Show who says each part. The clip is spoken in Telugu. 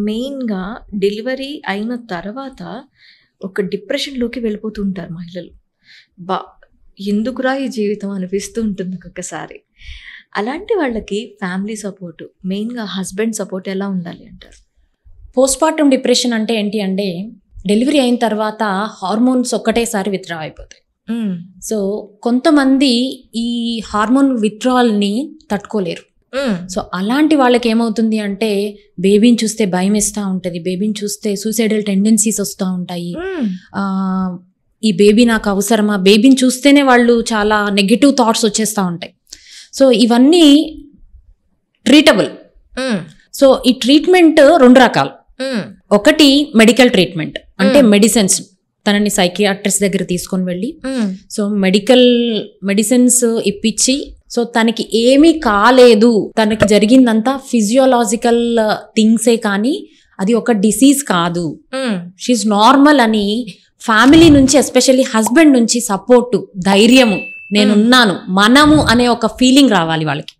Speaker 1: మెయిన్‌గా డెలివరీ అయిన తర్వాత ఒక డిప్రెషన్‌లోకి వెళ్ళిపోతూ ఉంటారు మహిళలు. బా ఎందుకురా ఈ జీవితం అనిపిస్తూ ఉంటుంది ఒక్కొక్కసారి. అలాంటి వాళ్ళకి ఫ్యామిలీ సపోర్ట్, మెయిన్‌గా హస్బెండ్ సపోర్ట్ ఎలా ఉండాలి అంటారు?
Speaker 2: పోస్ట్‌పార్టమ్ డిప్రెషన్ అంటే ఏంటి అంటే, డెలివరీ అయిన తర్వాత హార్మోన్స్ ఒక్కటేసారి విత్‌డ్రా అయిపోతాయి. సో కొంతమంది ఈ హార్మోన్ విత్‌డ్రావల్‌ని తట్టుకోలేరు. సో అలాంటి వాళ్ళకి ఏమవుతుంది అంటే, బేబీని చూస్తే భయమేస్తా ఉంటది. బేబీని చూస్తే సూసైడల్ టెండెన్సీస్ వస్తూ ఉంటాయి. ఈ బేబీ నాకు అవసరమా? బేబీని చూస్తేనే వాళ్ళు చాలా నెగెటివ్ థాట్స్ వచ్చేస్తూ ఉంటాయి. సో ఇవన్నీ ట్రీటబుల్. సో ఈ ట్రీట్మెంట్ 2 రకాలు. ఒకటి మెడికల్ ట్రీట్మెంట్, అంటే మెడిసిన్స్, తనని సైకియాట్రిస్ట్ దగ్గర తీసుకొని వెళ్ళి సో మెడిసిన్స్ ఇప్పించి, సో తనకి ఏమీ కాలేదు, తనకి జరిగిందంతా ఫిజియోలాజికల్ థింగ్సే కానీ అది ఒక డిసీజ్ కాదు, షీఈ్ నార్మల్ అని ఫ్యామిలీ నుంచి, ఎస్పెషల్లీ హస్బెండ్ నుంచి సపోర్టు, ధైర్యము, నేనున్నాను, మనము అనే ఒక ఫీలింగ్ రావాలి వాళ్ళకి.